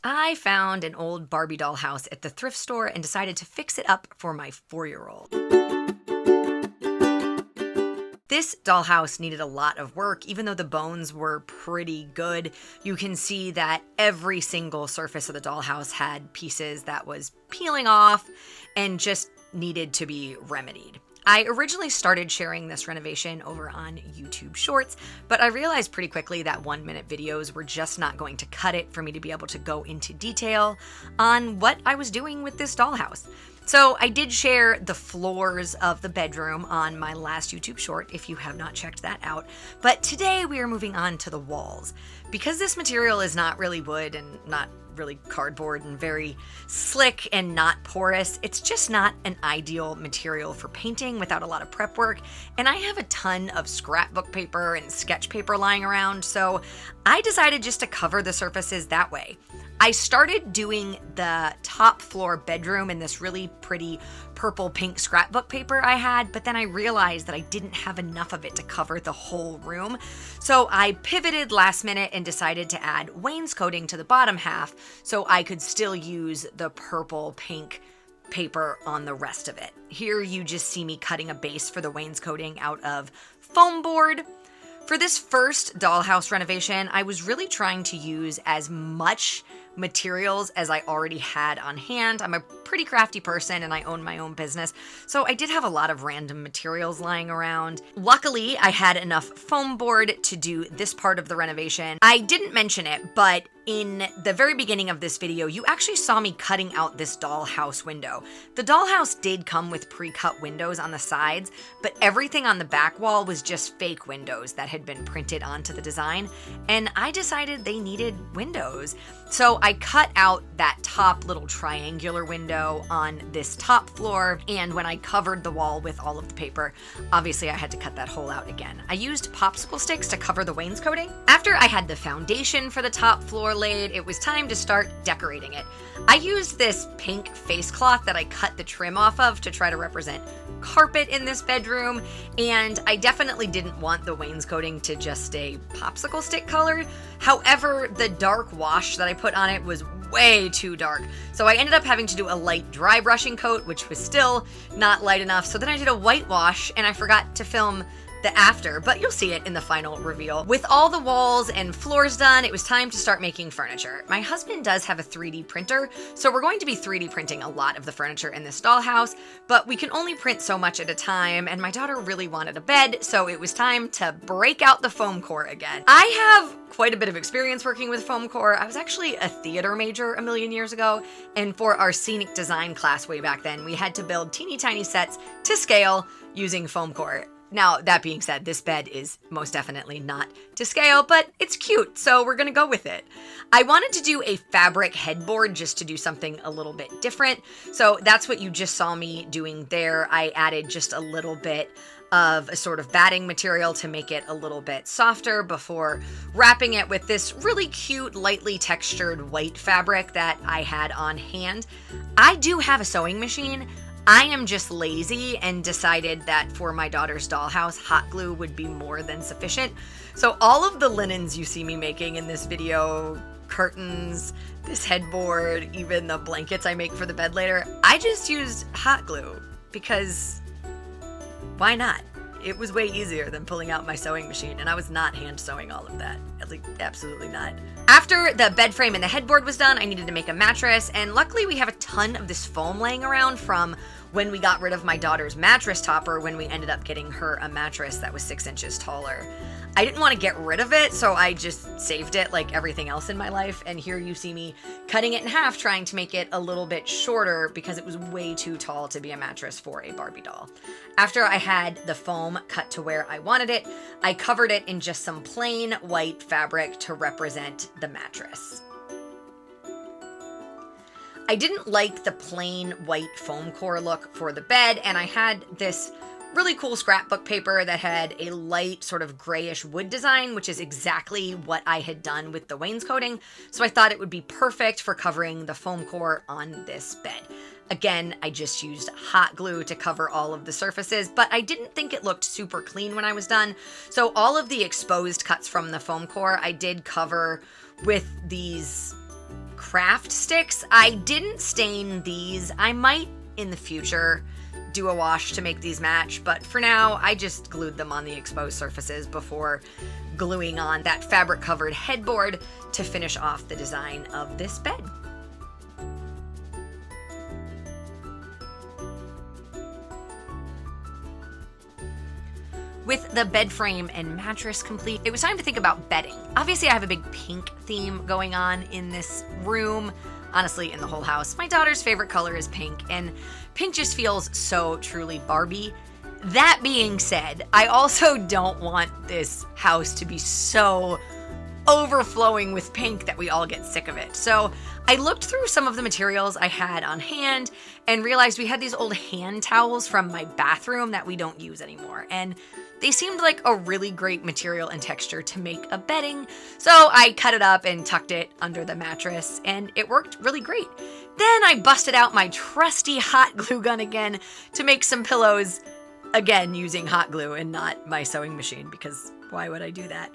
I found an old Barbie doll house at the thrift store and decided to fix it up for my 4-year-old. This dollhouse needed a lot of work, even though the bones were pretty good. You can see that every single surface of the dollhouse had pieces that was peeling off and just needed to be remedied. I originally started sharing this renovation over on YouTube Shorts, but I realized pretty quickly that 1-minute videos were just not going to cut it for me to be able to go into detail on what I was doing with this dollhouse. So I did share the floors of the bedroom on my last YouTube short if you have not checked that out. But today we are moving on to the walls. Because this material is not really wood and not really cardboard and very slick and not porous, it's just not an ideal material for painting without a lot of prep work. And I have a ton of scrapbook paper and sketch paper lying around, so I decided just to cover the surfaces that way. I started doing the top floor bedroom in this really pretty purple pink scrapbook paper I had, but then I realized that I didn't have enough of it to cover the whole room. So I pivoted last minute and decided to add wainscoting to the bottom half so I could still use the purple pink paper on the rest of it. Here you just see me cutting a base for the wainscoting out of foam board. For this first dollhouse renovation, I was really trying to use as much materials as I already had on hand. I'm a pretty crafty person and I own my own business, so I did have a lot of random materials lying around. Luckily, I had enough foam board to do this part of the renovation. I didn't mention it, but in the very beginning of this video, you actually saw me cutting out this dollhouse window. The dollhouse did come with pre-cut windows on the sides, but everything on the back wall was just fake windows that had been printed onto the design, and I decided they needed windows. So I cut out that top little triangular window on this top floor, and when I covered the wall with all of the paper, obviously I had to cut that hole out again. I used popsicle sticks to cover the wainscoting. After I had the foundation for the top floor laid, it was time to start decorating it. I used this pink face cloth that I cut the trim off of to try to represent carpet in this bedroom, and I definitely didn't want the wainscoting to just stay popsicle stick colored. However, the dark wash that I put on it was way too dark, so I ended up having to do a light dry brushing coat, which was still not light enough. So then I did a whitewash, and I forgot to film the after, but you'll see it in the final reveal. With all the walls and floors done, it was time to start making furniture. My husband does have a 3D printer, so we're going to be 3D printing a lot of the furniture in this dollhouse, but we can only print so much at a time, and my daughter really wanted a bed, so it was time to break out the foam core again. I have quite a bit of experience working with foam core. I was actually a theater major a million years ago, and for our scenic design class way back then, we had to build teeny tiny sets to scale using foam core. Now, that being said, this bed is most definitely not to scale, but it's cute, so we're gonna go with it. I wanted to do a fabric headboard just to do something a little bit different, so that's what you just saw me doing there. I added just a little bit of a sort of batting material to make it a little bit softer before wrapping it with this really cute, lightly textured white fabric that I had on hand. I do have a sewing machine. I am just lazy and decided that for my daughter's dollhouse, hot glue would be more than sufficient. So all of the linens you see me making in this video, curtains, this headboard, even the blankets I make for the bed later, I just used hot glue because why not? It was way easier than pulling out my sewing machine, and I was not hand sewing all of that. Like, absolutely not. After the bed frame and the headboard was done, I needed to make a mattress, and luckily we have a ton of this foam laying around from when we got rid of my daughter's mattress topper when we ended up getting her a mattress that was 6 inches taller. I didn't want to get rid of it, so I just saved it like everything else in my life, and here you see me cutting it in half, trying to make it a little bit shorter because it was way too tall to be a mattress for a Barbie doll. After I had the foam cut to where I wanted it, I covered it in just some plain white fabric to represent the mattress. I didn't like the plain white foam core look for the bed, and I had this really cool scrapbook paper that had a light sort of grayish wood design, which is exactly what I had done with the wainscoting. So I thought it would be perfect for covering the foam core on this bed. Again, I just used hot glue to cover all of the surfaces, but I didn't think it looked super clean when I was done. So all of the exposed cuts from the foam core, I did cover with these craft sticks. I didn't stain these. I might in the future do a wash to make these match, but for now I just glued them on the exposed surfaces before gluing on that fabric covered headboard to finish off the design of this bed. With the bed frame and mattress complete, it was time to think about bedding. Obviously, I have a big pink theme going on in this room. Honestly, in the whole house. My daughter's favorite color is pink, and pink just feels so truly Barbie. That being said, I also don't want this house to be so overflowing with pink that we all get sick of it. So I looked through some of the materials I had on hand and realized we had these old hand towels from my bathroom that we don't use anymore. And they seemed like a really great material and texture to make a bedding. So I cut it up and tucked it under the mattress, and it worked really great. Then I busted out my trusty hot glue gun again to make some pillows, again using hot glue and not my sewing machine, because why would I do that?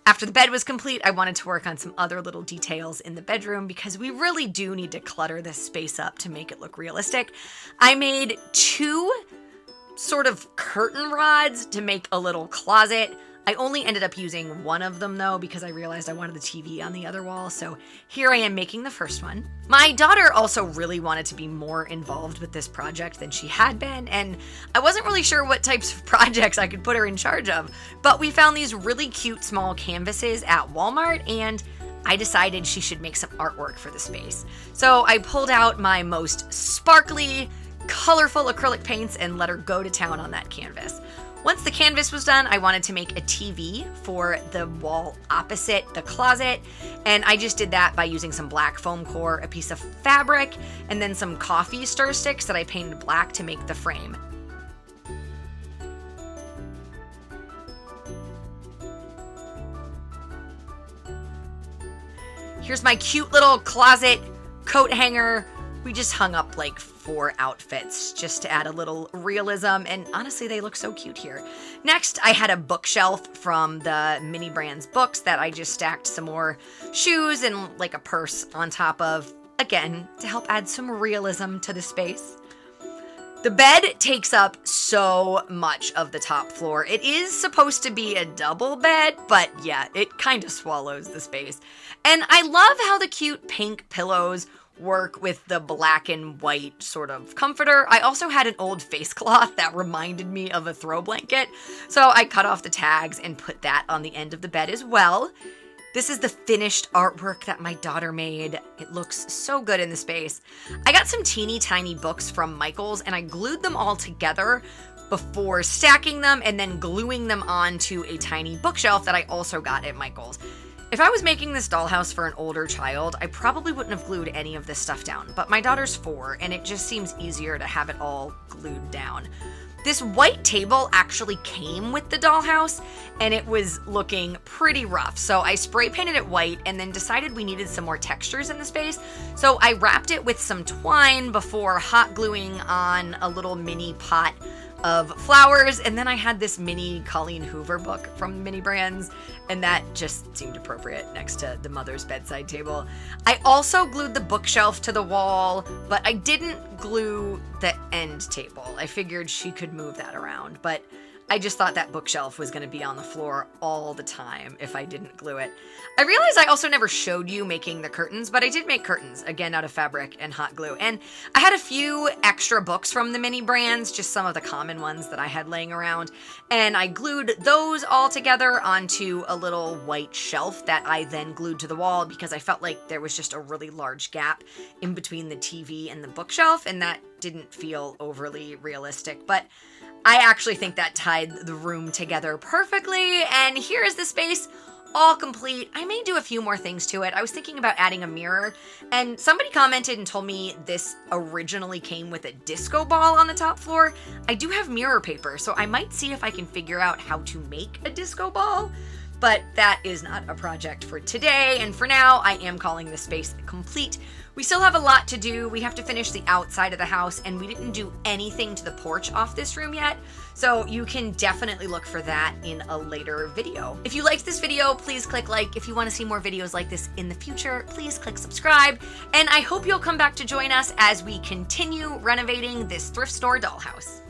After the bed was complete, I wanted to work on some other little details in the bedroom because we really do need to clutter this space up to make it look realistic. I made 2 sort of curtain rods to make a little closet. I only ended up using one of them though because I realized I wanted the TV on the other wall, so here I am making the first one. My daughter also really wanted to be more involved with this project than she had been, and I wasn't really sure what types of projects I could put her in charge of, but we found these really cute small canvases at Walmart, and I decided she should make some artwork for the space. So I pulled out my most sparkly, colorful acrylic paints and let her go to town on that canvas. Once the canvas was done, I wanted to make a TV for the wall opposite the closet, and I just did that by using some black foam core, a piece of fabric, and then some coffee stir sticks that I painted black to make the frame. Here's my cute little closet coat hanger. We just hung up like 4 outfits just to add a little realism, and honestly, they look so cute here. Next, I had a bookshelf from the Mini Brands books that I just stacked some more shoes and like a purse on top of, again, to help add some realism to the space. The bed takes up so much of the top floor. It is supposed to be a double bed, but yeah, it kind of swallows the space. And I love how the cute pink pillows work with the black and white sort of comforter. I also had an old face cloth that reminded me of a throw blanket, so I cut off the tags and put that on the end of the bed as well. This is the finished artwork that my daughter made. It looks so good in the space. I got some teeny tiny books from Michael's and I glued them all together before stacking them and then gluing them onto a tiny bookshelf that I also got at Michael's. If I was making this dollhouse for an older child, I probably wouldn't have glued any of this stuff down, but my daughter's 4, and it just seems easier to have it all glued down. This white table actually came with the dollhouse, and it was looking pretty rough, so I spray painted it white and then decided we needed some more textures in the space, so I wrapped it with some twine before hot gluing on a little mini pot of flowers, and then I had this mini Colleen Hoover book from Mini Brands, and that just seemed appropriate next to the mother's bedside table. I also glued the bookshelf to the wall, but I didn't glue the end table. I figured she could move that around, but I just thought that bookshelf was going to be on the floor all the time if I didn't glue it. I realized I also never showed you making the curtains, but I did make curtains, again out of fabric and hot glue. And I had a few extra books from the Mini Brands, just some of the common ones that I had laying around, and I glued those all together onto a little white shelf that I then glued to the wall because I felt like there was just a really large gap in between the TV and the bookshelf, and that didn't feel overly realistic. But I actually think that tied the room together perfectly, and here is the space all complete. I may do a few more things to it. I was thinking about adding a mirror, and somebody commented and told me this originally came with a disco ball on the top floor. I do have mirror paper, so I might see if I can figure out how to make a disco ball. But that is not a project for today, and for now, I am calling this space complete. We still have a lot to do. We have to finish the outside of the house, and we didn't do anything to the porch off this room yet, so you can definitely look for that in a later video. If you liked this video, please click like. If you want to see more videos like this in the future, please click subscribe, and I hope you'll come back to join us as we continue renovating this thrift store dollhouse.